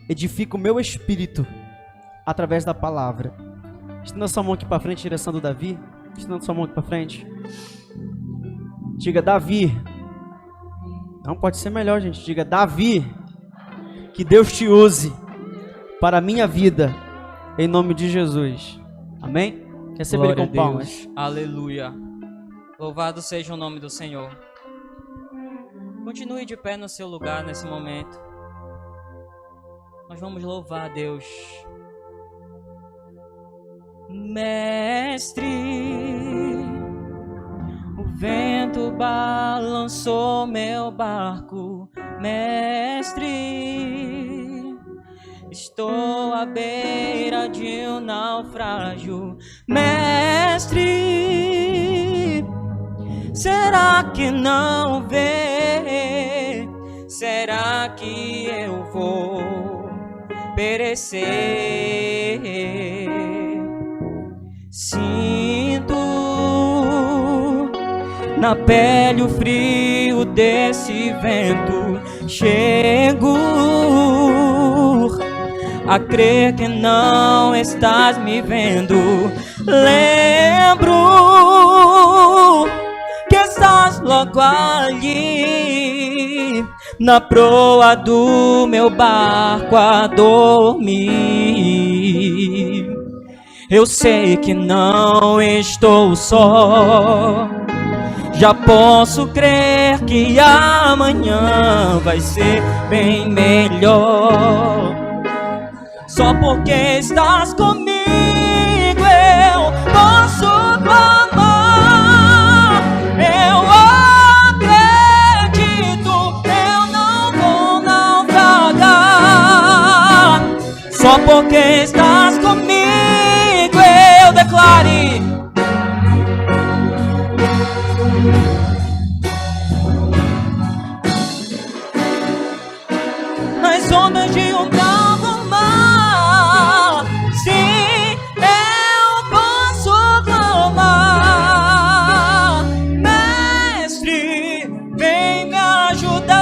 edifica o meu espírito através da palavra. Estenda sua mão aqui para frente, direção do Davi. Estenda sua mão aqui para frente. Diga, Davi. Não pode ser melhor, gente. Diga, Davi, que Deus te use para a minha vida, em nome de Jesus. Amém? Receber com palmas. Aleluia. Louvado seja o nome do Senhor. Continue de pé no seu lugar nesse momento. Nós vamos louvar a Deus. Mestre, o vento balançou meu barco. Mestre, estou à beira de um naufrágio. Mestre, será que não vê? Será que eu vou perecer? Sinto na pele o frio desse vento. Chego a crer que não estás me vendo. Lembro que estás logo ali, na proa do meu barco a dormir. Eu sei que não estou só. Já posso crer que amanhã vai ser bem melhor. Só porque estás comigo eu posso clamar. Eu acredito, eu não vou naufragar. Só porque estás comigo eu declare. Nas ondas de um bravo mar, sim, eu posso clamar. Mestre, vem me ajudar.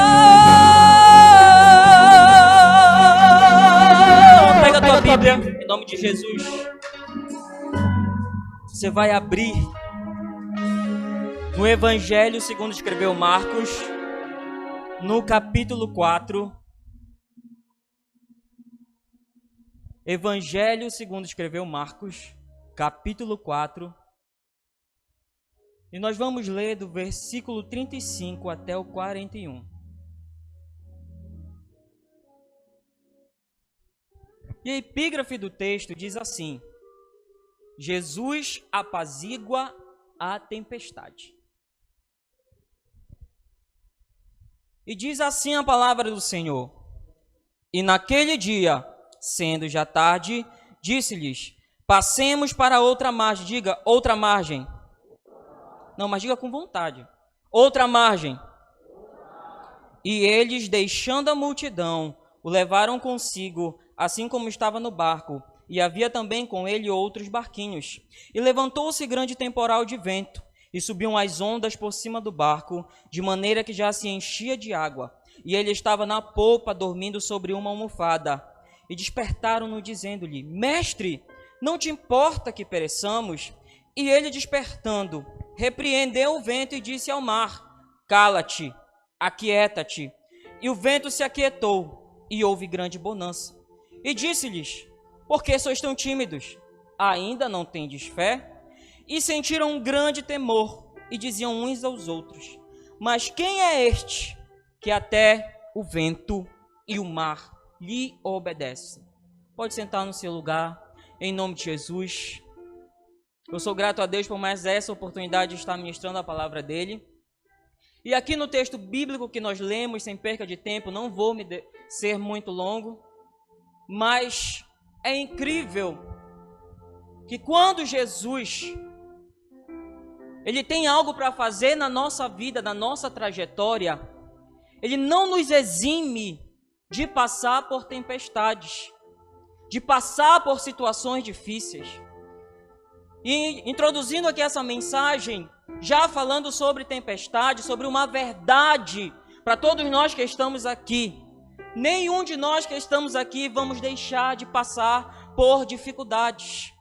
Pega a tua Bíblia, em nome de Jesus. Você vai abrir no Evangelho segundo escreveu Marcos, no capítulo 4. Evangelho segundo escreveu Marcos, capítulo 4. E nós vamos ler do versículo 35 até o 41. E a epígrafe do texto diz assim: Jesus apazigua a tempestade. E diz assim a palavra do Senhor: E naquele dia, sendo já tarde, disse-lhes: Passemos para outra margem. Diga, outra margem. Não, mas diga com vontade. Outra margem. E eles, deixando a multidão, o levaram consigo, assim como estava no barco. E havia também com ele outros barquinhos. E levantou-se grande temporal de vento, e subiam as ondas por cima do barco, de maneira que já se enchia de água. E ele estava na popa, dormindo sobre uma almofada. E despertaram-no, dizendo-lhe: Mestre, não te importa que pereçamos? E ele, despertando, repreendeu o vento e disse ao mar: Cala-te, aquieta-te. E o vento se aquietou, e houve grande bonança. E disse-lhes: Por que sois tão tímidos? Ainda não tendes fé? E sentiram um grande temor, e diziam uns aos outros: Mas quem é este, que até o vento e o mar lhe obedecem? Pode sentar no seu lugar, em nome de Jesus. Eu sou grato a Deus por mais essa oportunidade de estar ministrando a palavra dele. E aqui no texto bíblico que nós lemos, sem perca de tempo, não vou ser muito longo, mas é incrível que quando Jesus ele tem algo para fazer na nossa vida, na nossa trajetória, ele não nos exime de passar por tempestades, de passar por situações difíceis. E introduzindo aqui essa mensagem, já falando sobre tempestade, sobre uma verdade para todos nós que estamos aqui. nenhum de nós que estamos aqui vamos deixar de passar por dificuldades.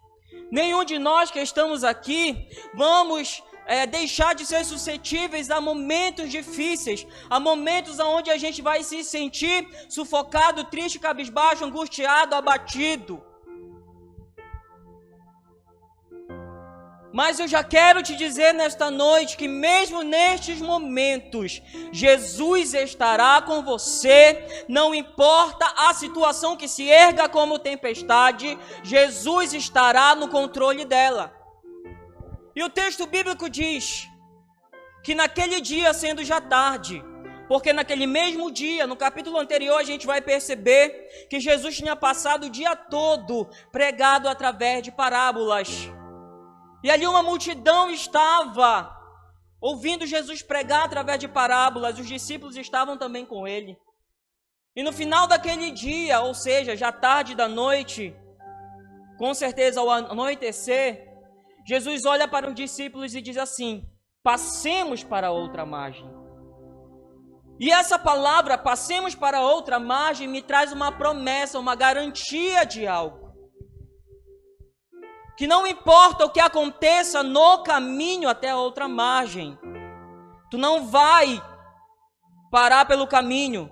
Nenhum de nós que estamos aqui vamos deixar de ser suscetíveis a momentos difíceis, a momentos onde a gente vai se sentir sufocado, triste, cabisbaixo, angustiado, abatido. Mas eu já quero te dizer nesta noite que mesmo nestes momentos, Jesus estará com você, não importa a situação que se erga como tempestade, Jesus estará no controle dela. E o texto bíblico diz que naquele dia, sendo já tarde, porque naquele mesmo dia, no capítulo anterior, a gente vai perceber que Jesus tinha passado o dia todo pregado através de parábolas. E ali uma multidão estava ouvindo Jesus pregar através de parábolas, os discípulos estavam também com ele. E no final daquele dia, ou seja, já tarde da noite, com certeza ao anoitecer, Jesus olha para os discípulos e diz assim: passemos para outra margem. E essa palavra, passemos para outra margem, me traz uma promessa, uma garantia de algo. Que não importa o que aconteça no caminho até a outra margem, tu não vai parar pelo caminho,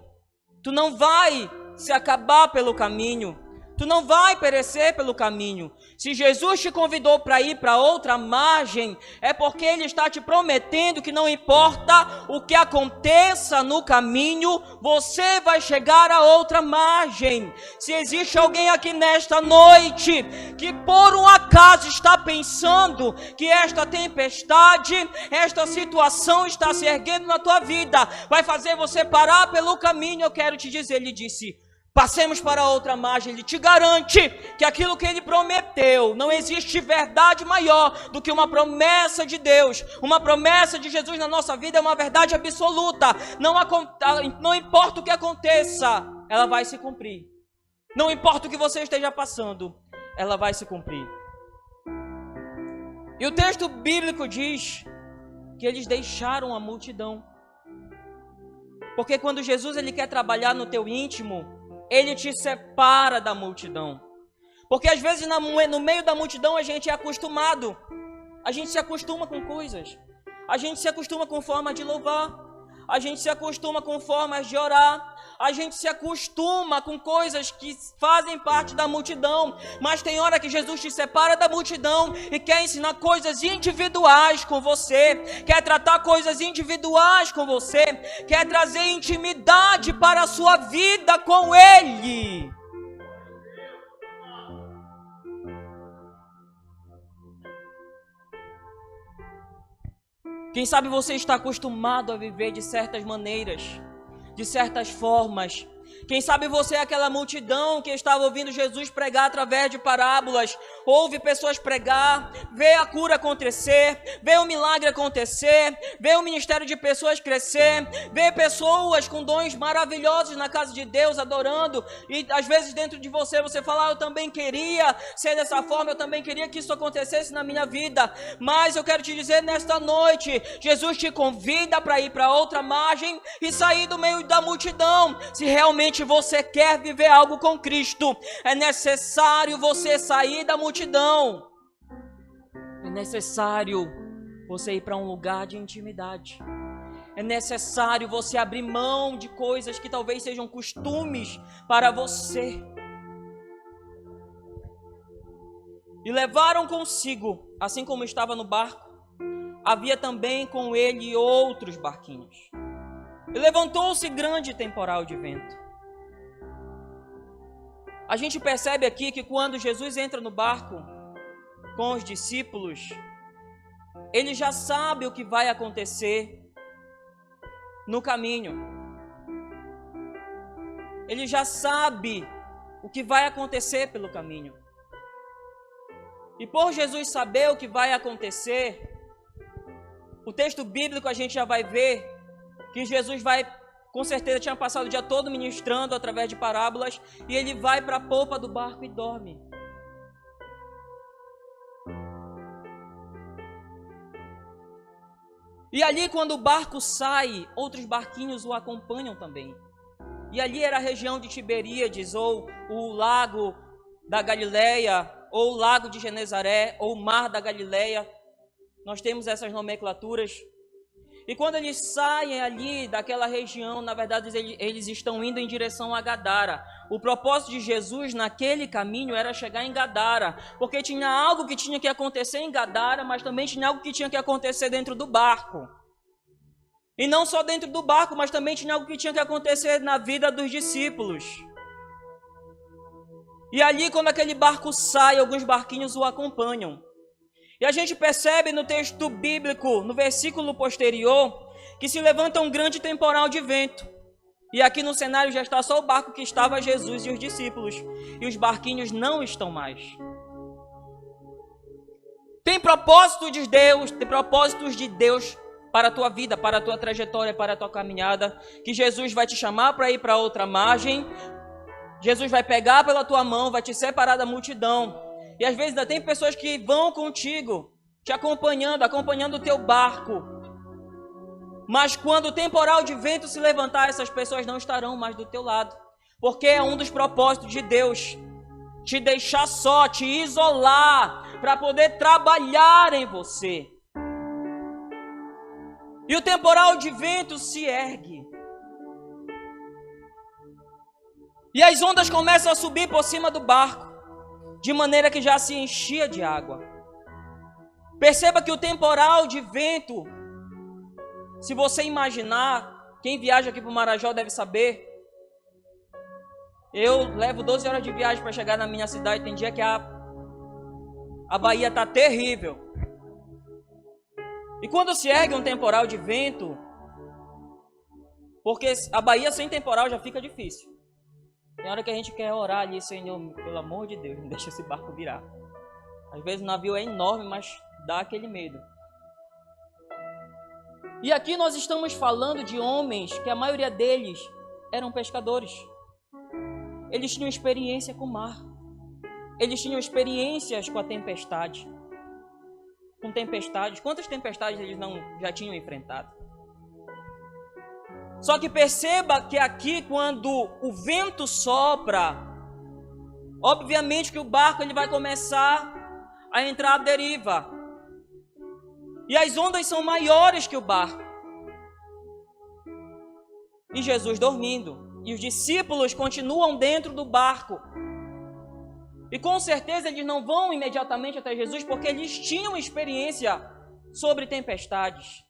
tu não vai se acabar pelo caminho, tu não vai perecer pelo caminho. Se Jesus te convidou para ir para outra margem, é porque Ele está te prometendo que não importa o que aconteça no caminho, você vai chegar a outra margem. Se existe alguém aqui nesta noite que por um acaso está pensando que esta tempestade, esta situação está se erguendo na tua vida, vai fazer você parar pelo caminho, eu quero te dizer, Ele disse: passemos para outra margem. Ele te garante que aquilo que Ele prometeu, não existe verdade maior do que uma promessa de Deus. Uma promessa de Jesus na nossa vida é uma verdade absoluta. Não importa o que aconteça, ela vai se cumprir. Não importa o que você esteja passando, ela vai se cumprir. E o texto bíblico diz que eles deixaram a multidão. Porque quando Jesus ele quer trabalhar no teu íntimo, Ele te separa da multidão. Porque às vezes no meio da multidão a gente é acostumado. A gente se acostuma com coisas. A gente se acostuma com formas de louvar. A gente se acostuma com formas de orar. A gente se acostuma com coisas que fazem parte da multidão. Mas tem hora que Jesus te separa da multidão e quer ensinar coisas individuais com você. Quer tratar coisas individuais com você. Quer trazer intimidade para a sua vida com Ele. Quem sabe você está acostumado a viver de certas maneiras, de certas formas. Quem sabe você é aquela multidão que estava ouvindo Jesus pregar através de parábolas, ouve pessoas pregar, vê a cura acontecer, vê o milagre acontecer, vê o ministério de pessoas crescer, vê pessoas com dons maravilhosos na casa de Deus adorando, e às vezes dentro de você fala: eu também queria ser dessa forma, eu também queria que isso acontecesse na minha vida. Mas eu quero te dizer nesta noite, Jesus te convida para ir para outra margem e sair do meio da multidão. Se realmente você quer viver algo com Cristo, é necessário você sair da multidão. É necessário você ir para um lugar de intimidade. É necessário você abrir mão de coisas que talvez sejam costumes para você. E levaram consigo, assim como estava no barco, havia também com ele outros barquinhos. E levantou-se grande temporal de vento. A gente percebe aqui que quando Jesus entra no barco com os discípulos, ele já sabe o que vai acontecer no caminho. Ele já sabe o que vai acontecer pelo caminho. E por Jesus saber o que vai acontecer, o texto bíblico a gente já vai ver que Jesus vai, com certeza tinha passado o dia todo ministrando através de parábolas, e ele vai para a polpa do barco e dorme. E ali quando o barco sai, outros barquinhos o acompanham também. E ali era a região de Tiberíades, ou o lago da Galileia, ou o lago de Genezaré, ou o mar da Galileia. Nós temos essas nomenclaturas. E quando eles saem ali daquela região, na verdade eles estão indo em direção a Gadara. O propósito de Jesus naquele caminho era chegar em Gadara, porque tinha algo que tinha que acontecer em Gadara, mas também tinha algo que tinha que acontecer dentro do barco. E não só dentro do barco, mas também tinha algo que tinha que acontecer na vida dos discípulos. E ali, quando aquele barco sai, alguns barquinhos o acompanham. E a gente percebe no texto bíblico, no versículo posterior, que se levanta um grande temporal de vento. E aqui no cenário já está só o barco que estava Jesus e os discípulos. E os barquinhos não estão mais. Tem propósitos de Deus para a tua vida, para a tua trajetória, para a tua caminhada, que Jesus vai te chamar para ir para outra margem. Jesus vai pegar pela tua mão, vai te separar da multidão. E às vezes ainda tem pessoas que vão contigo, te acompanhando o teu barco. Mas quando o temporal de vento se levantar, essas pessoas não estarão mais do teu lado. Porque é um dos propósitos de Deus, te deixar só, te isolar, para poder trabalhar em você. E o temporal de vento se ergue. E as ondas começam a subir por cima do barco, de maneira que já se enchia de água. Perceba que o temporal de vento, se você imaginar, quem viaja aqui para o Marajó deve saber, eu levo 12 horas de viagem para chegar na minha cidade, tem dia que a Bahia está terrível. E quando se ergue um temporal de vento, porque a Bahia sem temporal já fica difícil. Tem hora que a gente quer orar ali, Senhor, pelo amor de Deus, não deixa esse barco virar. Às vezes o navio é enorme, mas dá aquele medo. E aqui nós estamos falando de homens que a maioria deles eram pescadores. Eles tinham experiência com o mar. Eles tinham experiências com a tempestade. Com tempestades. Quantas tempestades eles não já tinham enfrentado? Só que perceba que aqui, quando o vento sopra, obviamente que o barco ele vai começar a entrar à deriva. E as ondas são maiores que o barco. E Jesus dormindo. E os discípulos continuam dentro do barco. E com certeza eles não vão imediatamente até Jesus, porque eles tinham experiência sobre tempestades.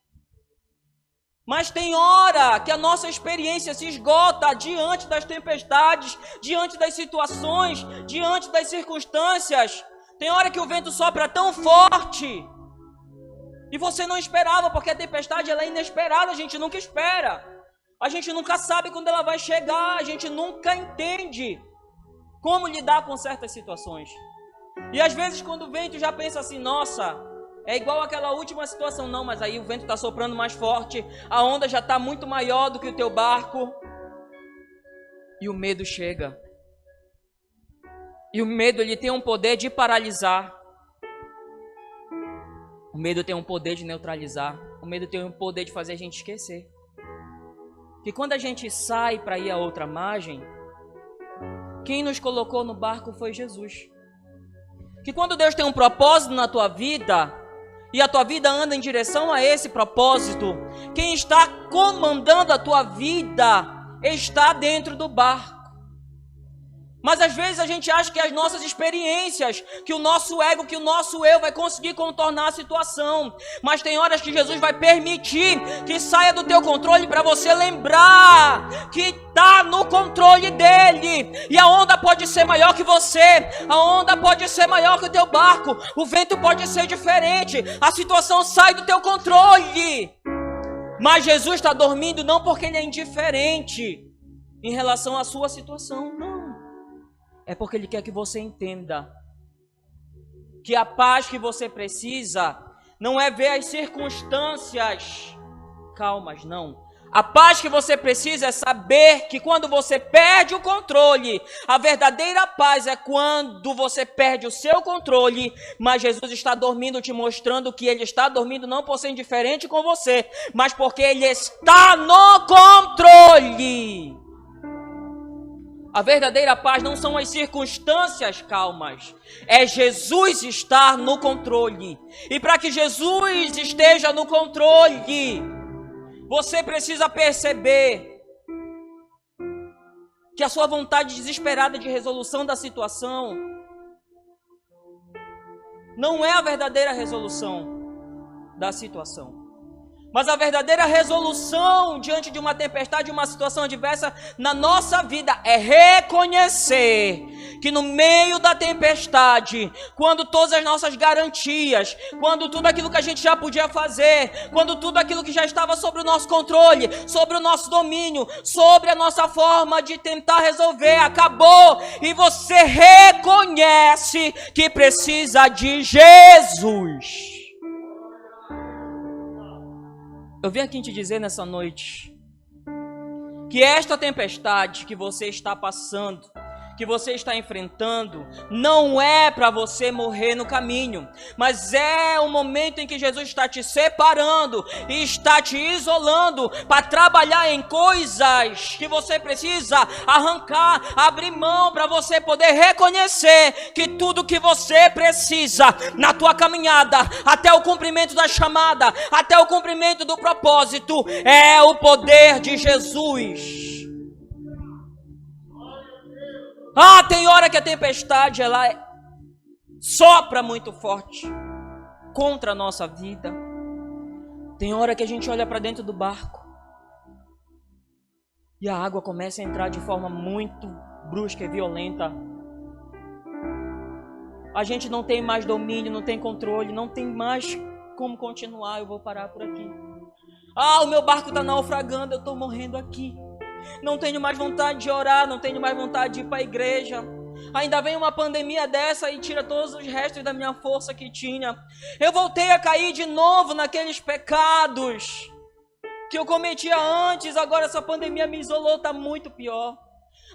Mas tem hora que a nossa experiência se esgota diante das tempestades, diante das situações, diante das circunstâncias. Tem hora que o vento sopra tão forte e você não esperava, porque a tempestade ela é inesperada, a gente nunca espera. A gente nunca sabe quando ela vai chegar, a gente nunca entende como lidar com certas situações. E às vezes quando o vento já pensa assim, nossa, é igual aquela última situação, não, mas aí o vento está soprando mais forte, a onda já está muito maior do que o teu barco. E o medo chega. E o medo ele tem um poder de paralisar. O medo tem um poder de neutralizar. O medo tem um poder de fazer a gente esquecer. Que quando a gente sai para ir a outra margem, quem nos colocou no barco foi Jesus. Que quando Deus tem um propósito na tua vida, e a tua vida anda em direção a esse propósito, quem está comandando a tua vida está dentro do barco. Mas às vezes a gente acha que as nossas experiências, que o nosso ego, que o nosso eu vai conseguir contornar a situação. Mas tem horas que Jesus vai permitir que saia do teu controle para você lembrar que está no controle dele. E a onda pode ser maior que você, a onda pode ser maior que o teu barco, o vento pode ser diferente, a situação sai do teu controle. Mas Jesus está dormindo não porque ele é indiferente em relação à sua situação, não. É porque ele quer que você entenda que a paz que você precisa não é ver as circunstâncias calmas, não. A paz que você precisa é saber que quando você perde o controle, a verdadeira paz é quando você perde o seu controle, mas Jesus está dormindo, te mostrando que ele está dormindo não por ser indiferente com você, mas porque ele está no controle. A verdadeira paz não são as circunstâncias calmas. É Jesus estar no controle. E para que Jesus esteja no controle, você precisa perceber que a sua vontade desesperada de resolução da situação não é a verdadeira resolução da situação. Mas a verdadeira resolução diante de uma tempestade, de uma situação adversa na nossa vida é reconhecer que no meio da tempestade, quando todas as nossas garantias, quando tudo aquilo que a gente já podia fazer, quando tudo aquilo que já estava sobre o nosso controle, sobre o nosso domínio, sobre a nossa forma de tentar resolver, acabou, e você reconhece que precisa de Jesus. Eu vim aqui te dizer nessa noite que esta tempestade que você está passando, que você está enfrentando, não é para você morrer no caminho, mas é o momento em que Jesus está te separando e está te isolando para trabalhar em coisas que você precisa arrancar, abrir mão, para você poder reconhecer que tudo que você precisa na tua caminhada, até o cumprimento da chamada, até o cumprimento do propósito, é o poder de Jesus. Tem hora que a tempestade ela sopra muito forte contra a nossa vida. Tem hora que a gente olha para dentro do barco e a água começa a entrar de forma muito brusca e violenta. A gente não tem mais domínio, não tem controle, não tem mais como continuar. Eu vou parar por aqui. O meu barco está naufragando, eu estou morrendo aqui. Não tenho mais vontade de orar, não tenho mais vontade de ir para a igreja. Ainda vem uma pandemia dessa e tira todos os restos da minha força que tinha. Eu voltei a cair de novo naqueles pecados que eu cometia antes. Agora essa pandemia me isolou, está muito pior.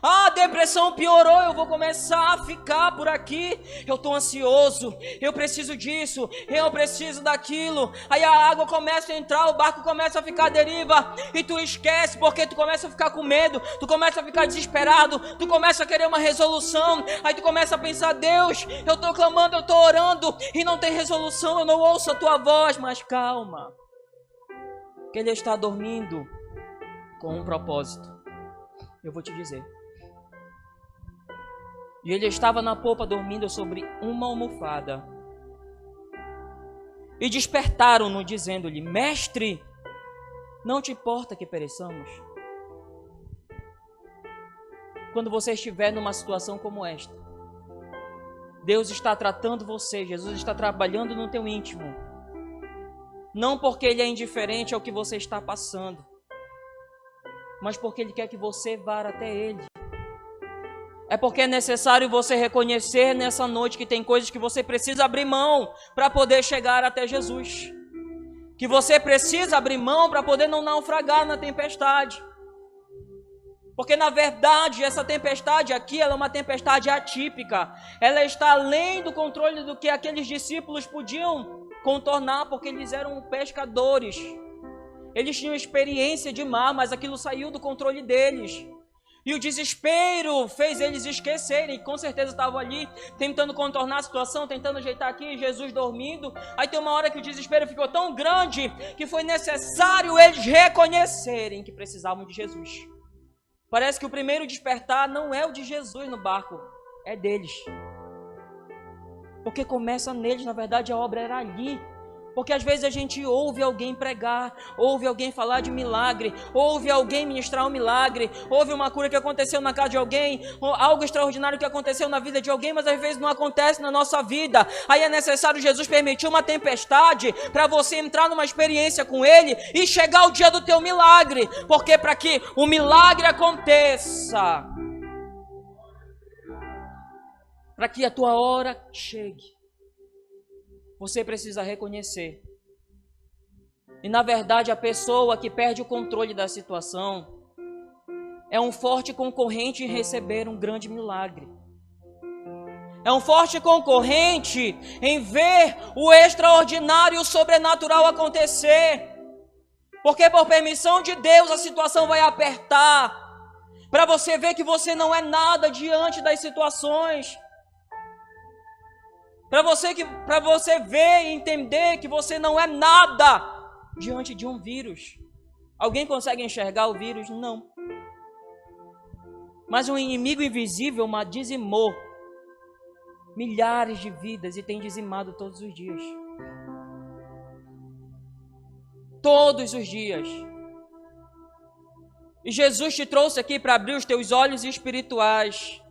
A depressão piorou, eu vou começar a ficar por aqui. Eu estou ansioso, eu preciso disso, eu preciso daquilo. Aí a água começa a entrar, o barco começa a ficar à deriva. E tu esquece, porque tu começa a ficar com medo, tu começa a ficar desesperado, tu começa a querer uma resolução. Aí tu começa a pensar, Deus, eu estou clamando, eu estou orando e não tem resolução, eu não ouço a tua voz. Mas calma, que Ele está dormindo com um propósito. Eu vou te dizer. E ele estava na popa dormindo sobre uma almofada. E despertaram-no dizendo-lhe, Mestre, não te importa que pereçamos? Quando você estiver numa situação como esta, Deus está tratando você, Jesus está trabalhando no teu íntimo. Não porque Ele é indiferente ao que você está passando, mas porque Ele quer que você vá até Ele. É porque é necessário você reconhecer nessa noite que tem coisas que você precisa abrir mão para poder chegar até Jesus. Que você precisa abrir mão para poder não naufragar na tempestade. Porque na verdade essa tempestade aqui ela é uma tempestade atípica. Ela está além do controle do que aqueles discípulos podiam contornar, porque eles eram pescadores. Eles tinham experiência de mar, mas aquilo saiu do controle deles. E o desespero fez eles esquecerem. Com certeza estavam ali tentando contornar a situação, tentando ajeitar aqui, Jesus dormindo. Aí tem uma hora que o desespero ficou tão grande que foi necessário eles reconhecerem que precisavam de Jesus. Parece que o primeiro despertar não é o de Jesus no barco, é deles. Porque começa neles, na verdade a obra era ali. Porque às vezes a gente ouve alguém pregar, ouve alguém falar de milagre, ouve alguém ministrar um milagre, ouve uma cura que aconteceu na casa de alguém, algo extraordinário que aconteceu na vida de alguém, mas às vezes não acontece na nossa vida. Aí é necessário Jesus permitir uma tempestade para você entrar numa experiência com Ele e chegar o dia do teu milagre. Porque para que o milagre aconteça, para que a tua hora chegue, você precisa reconhecer. E na verdade a pessoa que perde o controle da situação é um forte concorrente em receber um grande milagre. É um forte concorrente em ver o extraordinário e o sobrenatural acontecer. Porque por permissão de Deus a situação vai apertar. para você ver que você não é nada diante das situações, para você ver e entender que você não é nada diante de um vírus. Alguém consegue enxergar o vírus? Não. Mas um inimigo invisível dizimou milhares de vidas e tem dizimado todos os dias. Todos os dias. E Jesus te trouxe aqui para abrir os teus olhos espirituais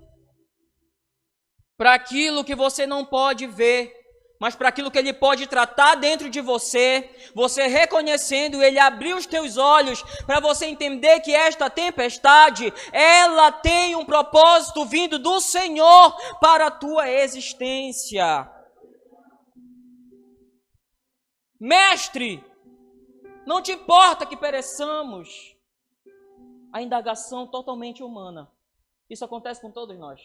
para aquilo que você não pode ver, mas para aquilo que Ele pode tratar dentro de você, você reconhecendo, Ele abriu os teus olhos para você entender que esta tempestade, ela tem um propósito vindo do Senhor para a tua existência. Mestre, não te importa que pereçamos. A indagação totalmente humana. Isso acontece com todos nós.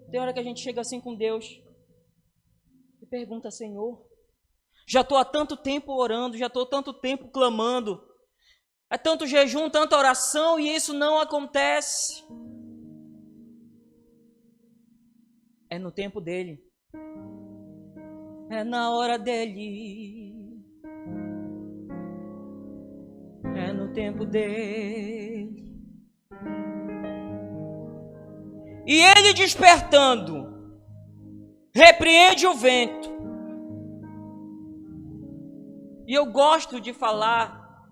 Tem hora que a gente chega assim com Deus e pergunta: Senhor, já estou há tanto tempo orando, já estou há tanto tempo clamando, é tanto jejum, tanta oração e isso não acontece. É no tempo dele. É na hora dele. É no tempo dele. E ele despertando, repreende o vento. E eu gosto de falar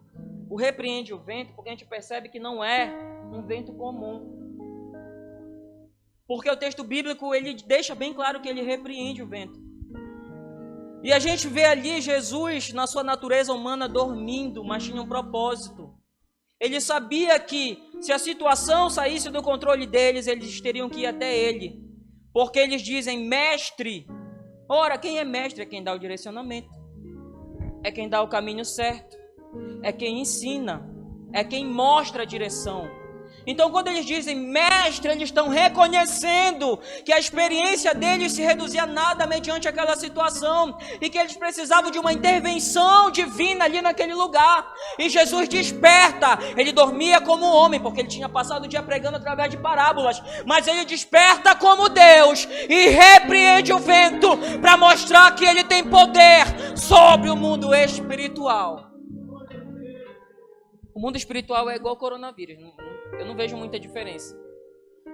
o repreende o vento, porque a gente percebe que não é um vento comum. Porque o texto bíblico, ele deixa bem claro que ele repreende o vento. E a gente vê ali Jesus, na sua natureza humana, dormindo, mas tinha um propósito. Ele sabia que se a situação saísse do controle deles, eles teriam que ir até ele. Porque eles dizem, mestre. Ora, quem é mestre? É quem dá o direcionamento. É quem dá o caminho certo. É quem ensina. É quem mostra a direção. Então, quando eles dizem mestre, eles estão reconhecendo que a experiência deles se reduzia a nada mediante aquela situação e que eles precisavam de uma intervenção divina ali naquele lugar. E Jesus desperta. Ele dormia como homem, porque ele tinha passado o dia pregando através de parábolas, mas ele desperta como Deus e repreende o vento para mostrar que ele tem poder sobre o mundo espiritual. O mundo espiritual é igual ao coronavírus. Eu não vejo muita diferença.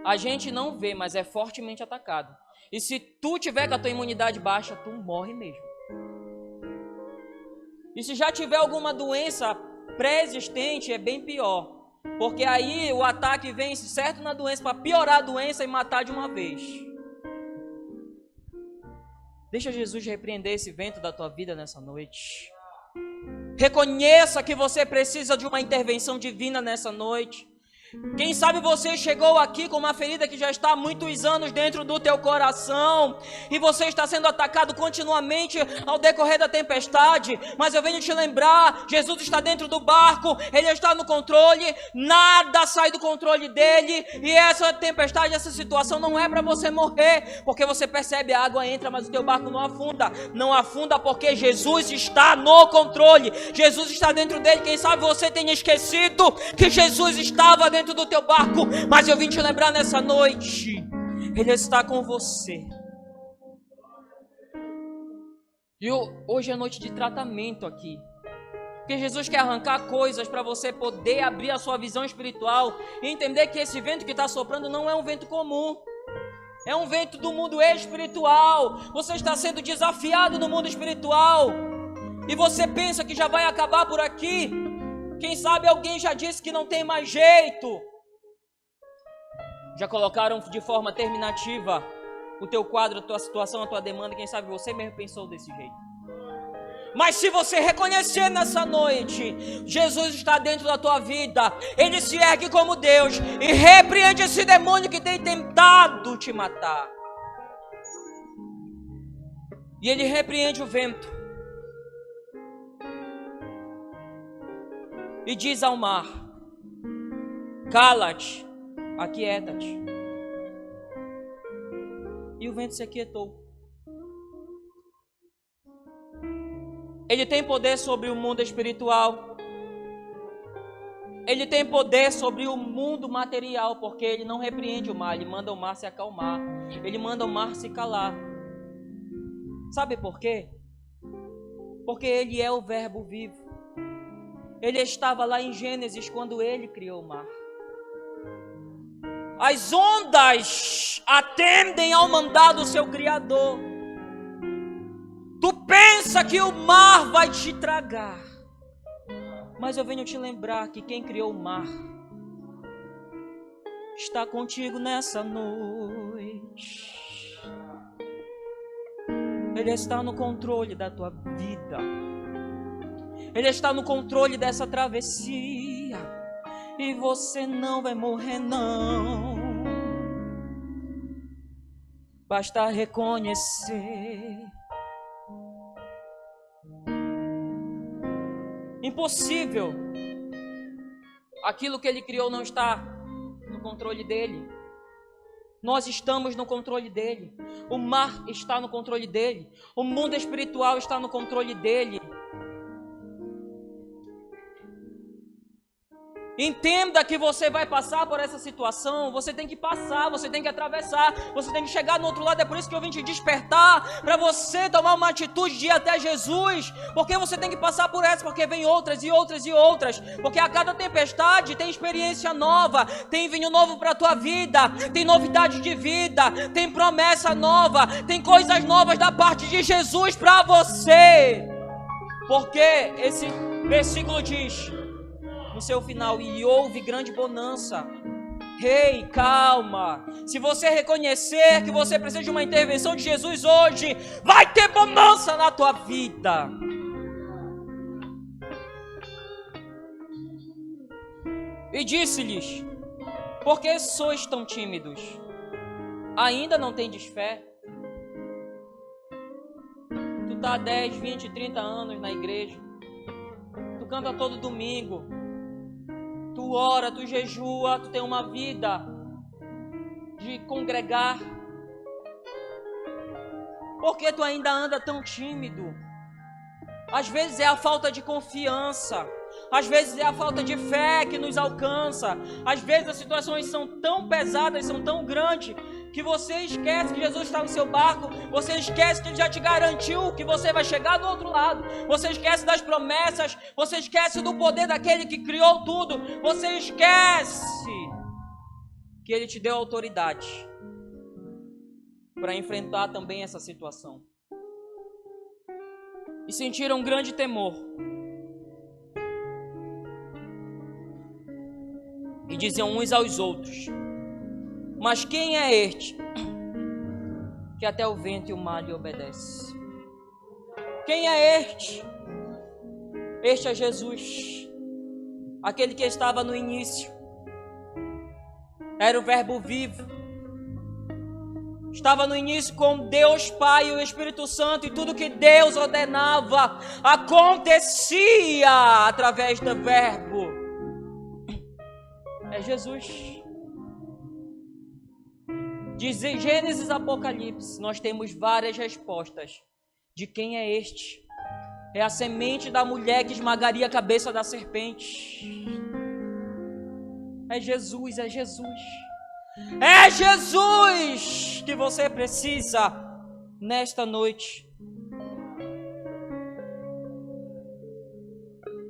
A gente não vê, mas é fortemente atacado. E se tu tiver com a tua imunidade baixa, tu morre mesmo. E se já tiver alguma doença pré-existente, é bem pior. Porque aí o ataque vem certo na doença para piorar a doença e matar de uma vez. Deixa Jesus repreender esse vento da tua vida nessa noite. Reconheça que você precisa de uma intervenção divina nessa noite. Quem sabe você chegou aqui com uma ferida que já está há muitos anos dentro do teu coração e você está sendo atacado continuamente ao decorrer da tempestade, mas eu venho te lembrar, Jesus está dentro do barco, Ele está no controle, nada sai do controle dele e essa tempestade, essa situação não é para você morrer, porque você percebe, a água entra, mas o teu barco não afunda porque Jesus está no controle, Jesus está dentro dele. Quem sabe você tenha esquecido que Jesus estava dentro do teu barco, mas eu vim te lembrar nessa noite, Ele está com você. E hoje é noite de tratamento aqui, porque Jesus quer arrancar coisas para você poder abrir a sua visão espiritual e entender que esse vento que está soprando não é um vento comum, é um vento do mundo espiritual. Você está sendo desafiado no mundo espiritual e você pensa que já vai acabar por aqui. Quem sabe alguém já disse que não tem mais jeito. Já colocaram de forma terminativa o teu quadro, a tua situação, a tua demanda. Quem sabe você mesmo pensou desse jeito. Mas se você reconhecer nessa noite, Jesus está dentro da tua vida. Ele se ergue como Deus e repreende esse demônio que tem tentado te matar. E Ele repreende o vento. E diz ao mar: cala-te, aquieta-te. E o vento se aquietou. Ele tem poder sobre o mundo espiritual. Ele tem poder sobre o mundo material, porque ele não repreende o mar, ele manda o mar se acalmar, ele manda o mar se calar. Sabe por quê? Porque ele é o verbo vivo. Ele estava lá em Gênesis quando ele criou o mar. As ondas atendem ao mandado do seu Criador. Tu pensa que o mar vai te tragar, mas eu venho te lembrar que quem criou o mar está contigo nessa noite. Ele está no controle da tua vida. Ele está no controle dessa travessia. E você não vai morrer, não. Basta reconhecer. Impossível. Aquilo que ele criou não está no controle dele. Nós estamos no controle dele. O mar está no controle dele. O mundo espiritual está no controle dele. Entenda que você vai passar por essa situação, você tem que passar, você tem que atravessar, você tem que chegar no outro lado. É por isso que eu vim te despertar, para você tomar uma atitude de ir até Jesus, porque você tem que passar por essa, porque vem outras e outras e outras, porque a cada tempestade tem experiência nova, tem vinho novo para a tua vida, tem novidade de vida, tem promessa nova, tem coisas novas da parte de Jesus para você, porque esse versículo diz no seu final: e houve grande bonança. Ei, calma. Se você reconhecer que você precisa de uma intervenção de Jesus hoje, vai ter bonança na tua vida. E disse-lhes: por que sois tão tímidos? Ainda não tendes fé? Tu tá há 10, 20, 30 anos na igreja. Tu canta todo domingo. Tu ora, tu jejua, tu tem uma vida de congregar. Por que tu ainda anda tão tímido? Às vezes é a falta de confiança. Às vezes é a falta de fé que nos alcança. Às vezes as situações são tão pesadas, são tão grandes, que você esquece que Jesus está no seu barco. Você esquece que Ele já te garantiu que você vai chegar do outro lado. Você esquece das promessas. Você esquece do poder daquele que criou tudo. Você esquece que Ele te deu autoridade para enfrentar também essa situação. E sentiram um grande temor. E diziam uns aos outros: mas quem é este que até o vento e o mar lhe obedece? Quem é este? Este é Jesus, aquele que estava no início. Era o verbo vivo. Estava no início com Deus Pai e o Espírito Santo, e tudo que Deus ordenava acontecia através do verbo. É Jesus. De Gênesis a Apocalipse, nós temos várias respostas de quem é este. É a semente da mulher que esmagaria a cabeça da serpente. É Jesus, é Jesus. É Jesus que você precisa nesta noite.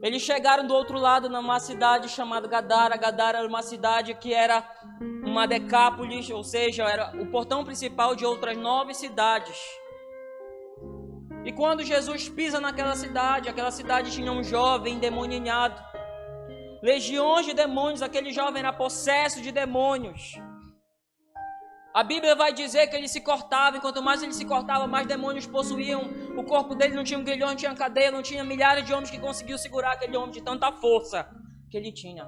Eles chegaram do outro lado numa cidade chamada Gadara. Gadara era uma cidade que era uma decápolis, ou seja, era o portão principal de outras 9 cidades. E quando Jesus pisa naquela cidade, aquela cidade tinha um jovem endemoniado. Legiões de demônios, aquele jovem era possesso de demônios. A Bíblia vai dizer que ele se cortava, e quanto mais ele se cortava, mais demônios possuíam o corpo dele. Não tinha um grilhão, não tinha cadeia, não tinha milhares de homens que conseguiam segurar aquele homem de tanta força que ele tinha.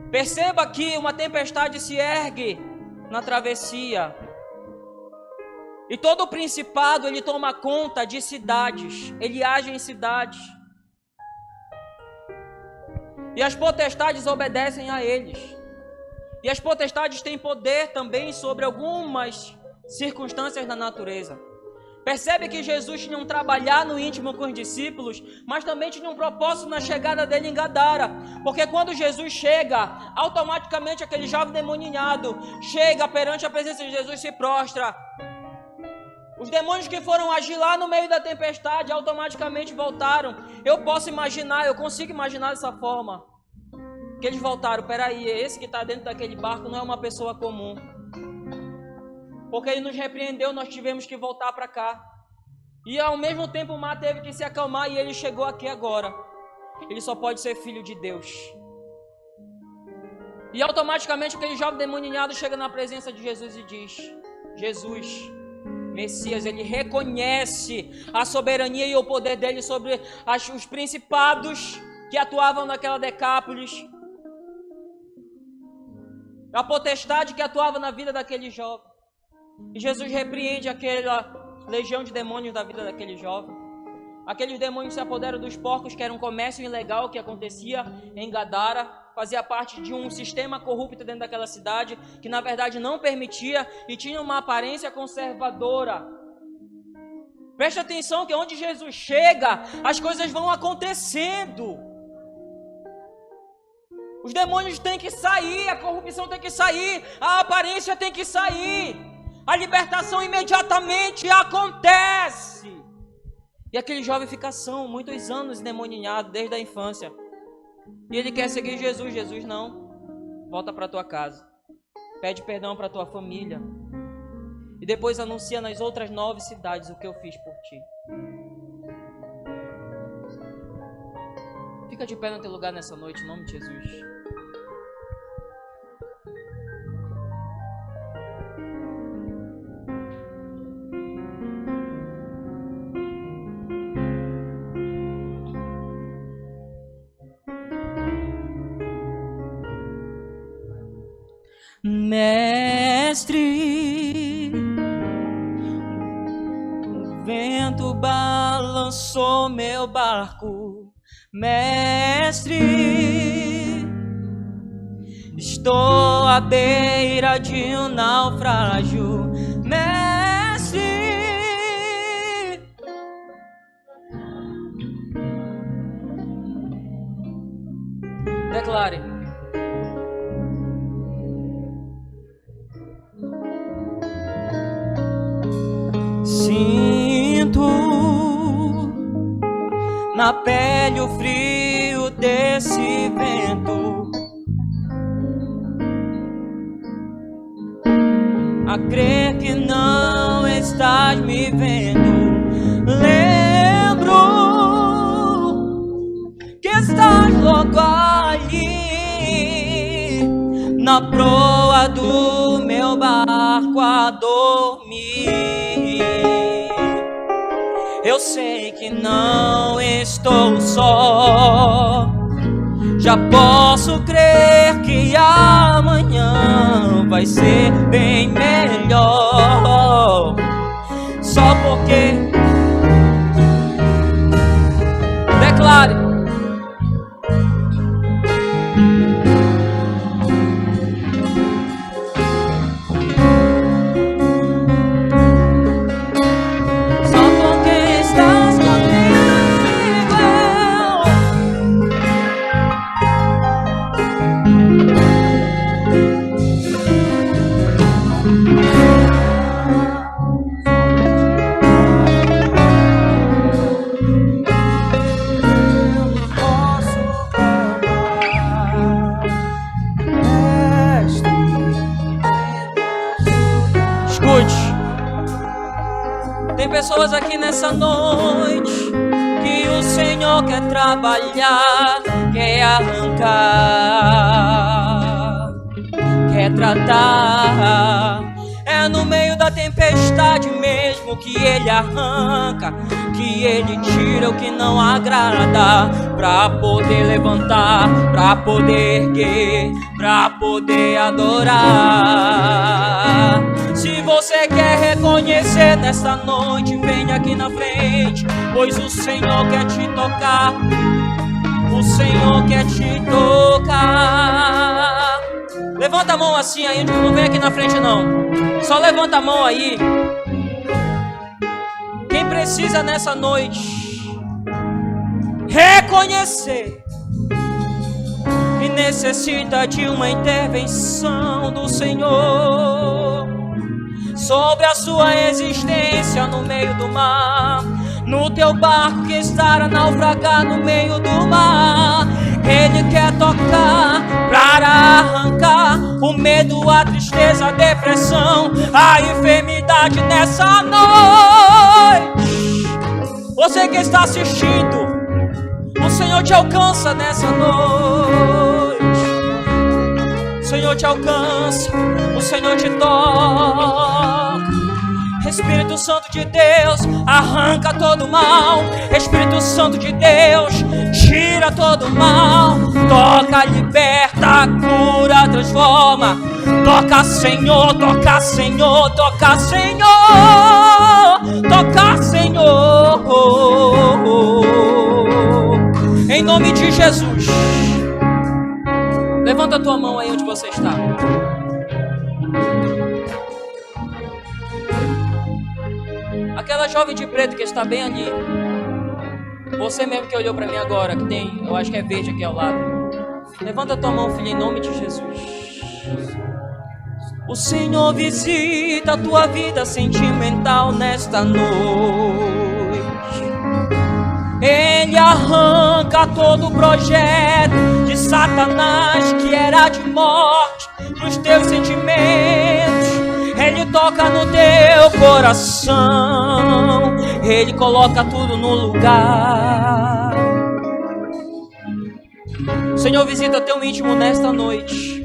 Perceba que uma tempestade se ergue na travessia. E todo o principado, ele toma conta de cidades, ele age em cidades. E as potestades obedecem a eles. E as potestades têm poder também sobre algumas circunstâncias da natureza. Percebe que Jesus tinha um trabalhar no íntimo com os discípulos, mas também tinha um propósito na chegada dele em Gadara. Porque quando Jesus chega, automaticamente aquele jovem demoninhado chega perante a presença de Jesus e se prostra. Os demônios que foram agir lá no meio da tempestade automaticamente voltaram. Eu posso imaginar, eu consigo imaginar dessa forma. Que eles voltaram, peraí, esse que está dentro daquele barco não é uma pessoa comum. Porque ele nos repreendeu, nós tivemos que voltar para cá. E ao mesmo tempo o mar teve que se acalmar e ele chegou aqui agora. Ele só pode ser filho de Deus. E automaticamente aquele jovem demoninhado chega na presença de Jesus e diz: Jesus, Messias, ele reconhece a soberania e o poder dele sobre os principados que atuavam naquela Decápolis. A potestade que atuava na vida daquele jovem. E Jesus repreende aquela legião de demônios da vida daquele jovem. Aqueles demônios se apoderam dos porcos, que era um comércio ilegal que acontecia em Gadara. Fazia parte de um sistema corrupto dentro daquela cidade, que na verdade não permitia e tinha uma aparência conservadora. Preste atenção que onde Jesus chega, as coisas vão acontecendo. Os demônios têm que sair, a corrupção tem que sair, a aparência tem que sair. A libertação imediatamente acontece. E aquele jovem fica são, muitos anos endemoniado, desde a infância. E ele quer seguir Jesus. Jesus, não. Volta para tua casa. Pede perdão para tua família. E depois anuncia nas outras 9 cidades o que eu fiz por ti. Fica de pé no teu lugar nessa noite, em nome de Jesus. Mestre, o vento balançou meu barco. Mestre, estou à beira de um naufrágio. Mestre, declare. Sinto na pele o frio desse vento, a crer que não estás me vendo. Lembro que estás logo ali, na proa do meu barco a dormir. Eu sei que não estou só, já posso crer que amanhã vai ser bem melhor. Só porque declare. Tem pessoas aqui nessa noite que o Senhor quer trabalhar, quer arrancar, quer tratar. É no meio da tempestade mesmo que Ele arranca, que Ele tira o que não agrada, pra poder levantar, pra poder erguer, pra poder adorar. Se você quer reconhecer nesta noite, venha aqui na frente, pois o Senhor quer te tocar. O Senhor quer te tocar. Levanta a mão assim aí, não vem aqui na frente não. Só levanta a mão aí. alguém precisa nessa noite reconhecer que necessita de uma intervenção do Senhor sobre a sua existência no meio do mar, no teu barco que está a naufragar no meio do mar. Ele quer tocar para arrancar o medo, a tristeza, a depressão, a enfermidade nessa noite. Você que está assistindo, o Senhor te alcança nessa noite. O Senhor te alcança, o Senhor te toca. Espírito Santo de Deus, arranca todo mal. Espírito Santo de Deus, tira todo mal. Toca, liberta, cura, transforma. Toca, Senhor, toca, Senhor, toca, Senhor. Toca, Senhor. Em nome de Jesus. Levanta a tua mão aí onde você está. Aquela jovem de preto que está bem ali. Você mesmo que olhou para mim agora, que tem, eu acho que é verde aqui ao lado. Levanta a tua mão, filho, em nome de Jesus. O Senhor visita a tua vida sentimental nesta noite. Ele arranca todo o projeto de Satanás que era de morte nos teus sentimentos. Ele toca no teu coração. Ele coloca tudo no lugar. O Senhor visita teu íntimo nesta noite.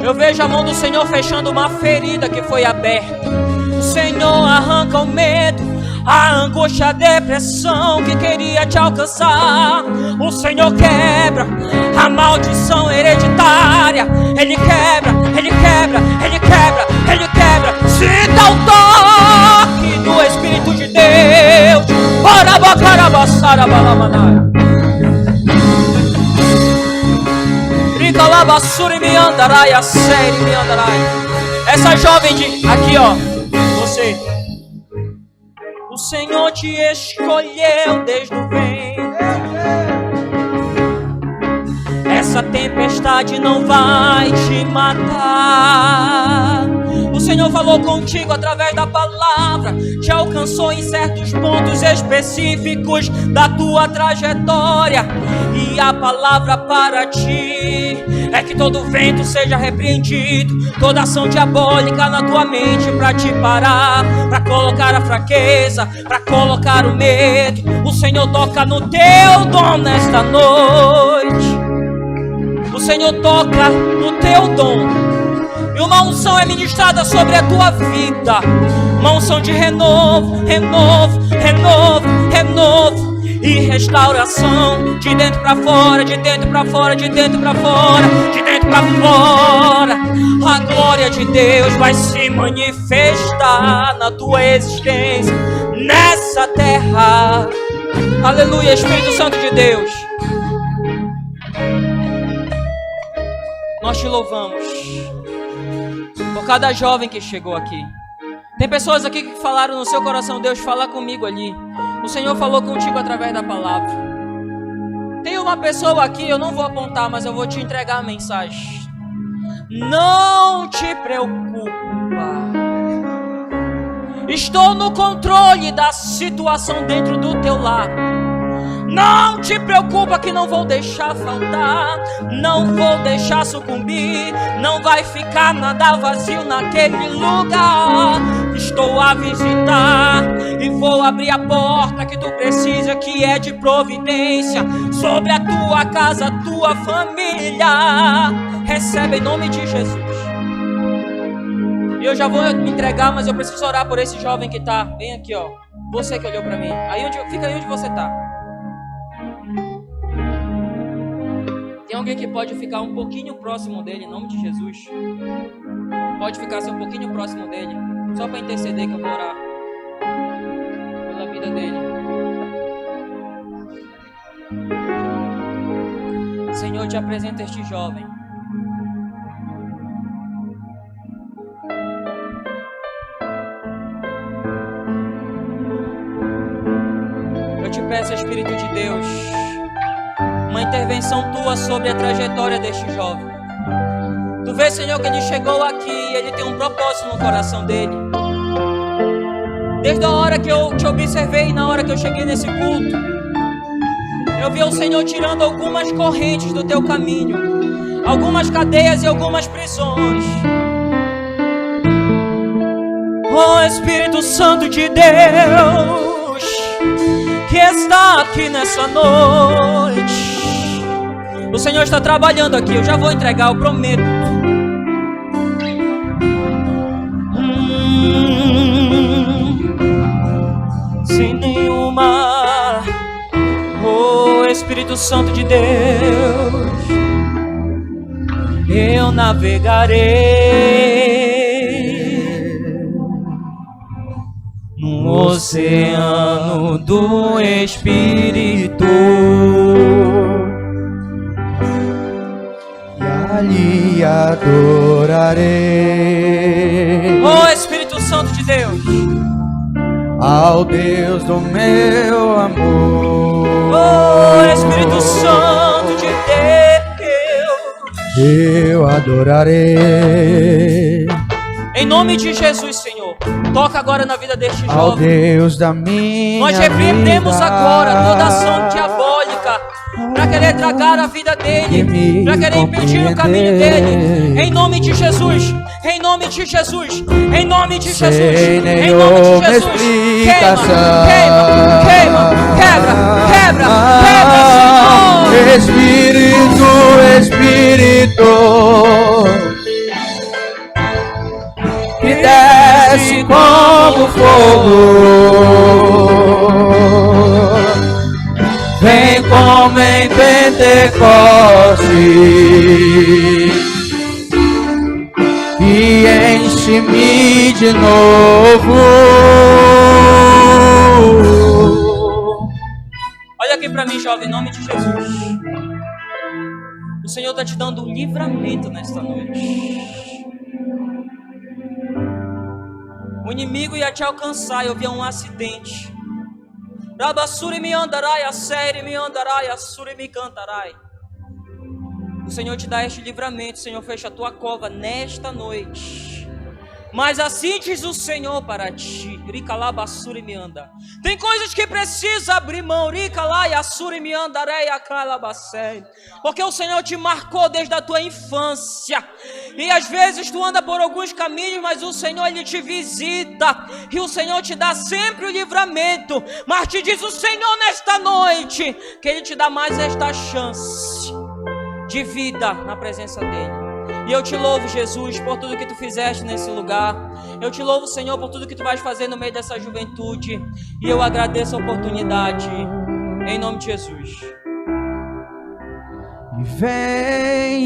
Eu vejo a mão do Senhor fechando uma ferida que foi aberta. O Senhor arranca o medo, a angústia, a depressão que queria te alcançar. O Senhor quebra a maldição hereditária. Ele quebra, Ele quebra, Ele quebra, Ele quebra. Sinta o toque do Espírito de Deus. Essa jovem de aqui, ó, você. O Senhor te escolheu desde o ventre. Essa tempestade não vai te matar. O Senhor falou contigo através da palavra, te alcançou em certos pontos específicos da tua trajetória. E a palavra para ti é que todo vento seja repreendido, toda ação diabólica na tua mente para te parar, para colocar a fraqueza, para colocar o medo. O Senhor toca no teu dom nesta noite. O Senhor toca no teu dom. E uma unção é ministrada sobre a tua vida. Uma unção de renovo, renovo, renovo, renovo e restauração. De dentro para fora, de dentro para fora, de dentro para fora, de dentro para fora. A glória de Deus vai se manifestar na tua existência, nessa terra. Aleluia, Espírito Santo de Deus. Nós te louvamos por cada jovem que chegou aqui. Tem pessoas aqui que falaram no seu coração: Deus, fala comigo ali. O Senhor falou contigo através da palavra. Tem uma pessoa aqui, eu não vou apontar, mas eu vou te entregar a mensagem. Não te preocupa. Estou no controle da situação dentro do teu lar. Não te preocupa que não vou deixar faltar, não vou deixar sucumbir, não vai ficar nada vazio naquele lugar. Estou a visitar e vou abrir a porta que tu precisa, que é de providência sobre a tua casa, a tua família. Recebe em nome de Jesus. E eu já vou me entregar, mas eu preciso orar por esse jovem que tá bem aqui, ó. Você que olhou pra mim. Fica aí onde você tá. Tem alguém que pode ficar um pouquinho próximo dele, em nome de Jesus? Pode ficar assim um pouquinho próximo dele, só para interceder, que eu vou orar pela vida dele. Senhor, te apresento este jovem. peço, Espírito de Deus, uma intervenção tua sobre a trajetória deste jovem. Tu vê, Senhor, que ele chegou aqui e ele tem um propósito no coração dele. Desde a hora que eu te observei, na hora que eu cheguei nesse culto, eu vi o Senhor tirando algumas correntes do teu caminho, algumas cadeias e algumas prisões. Oh Espírito Santo de Deus, que está aqui nessa noite, o Senhor está trabalhando aqui. Eu já vou entregar, eu prometo. Sem nenhuma, oh Espírito Santo de Deus, eu navegarei no oceano do Espírito e ali adorarei. Oh Espírito Santo de Deus, ao Deus do meu amor. oh Espírito Santo de Deus, eu adorarei. Em nome de Jesus, Senhor, toca agora na vida deste Ao jovem. Deus da minha Nós repreendemos vida, agora toda ação diabólica para querer tragar a vida dele, para querer impedir o caminho dele. Em nome de Jesus, em nome de Jesus, em nome de Jesus, em nome de Jesus. Queima, queima, queima, quebra, quebra, quebra, Senhor. Espírito, Espírito, que desce como fogo, vem como em Pentecostes e enche-me de novo. Olha aqui para mim, jovem, em nome de Jesus. O Senhor está te dando um livramento nesta noite. O inimigo ia te alcançar e houve um acidente. Rabassuri me andarai, a série me andarai, a suri me cantarai. O Senhor te dá este livramento. O Senhor fecha a tua cova nesta noite. Mas assim diz o Senhor para ti. Ricalabassuri me anda. Tem coisas que precisa abrir mão. Ricalai, assuri me andarei, a calabassei. Porque o Senhor te marcou desde a tua infância. E às vezes tu anda por alguns caminhos, mas o Senhor ele te visita. E o Senhor te dá sempre o livramento. Mas te diz o Senhor nesta noite que Ele te dá mais esta chance de vida na presença dEle. E eu te louvo, Jesus, por tudo que tu fizeste nesse lugar. Eu te louvo, Senhor, por tudo que tu vais fazer no meio dessa juventude. E eu agradeço a oportunidade, em nome de Jesus. Vem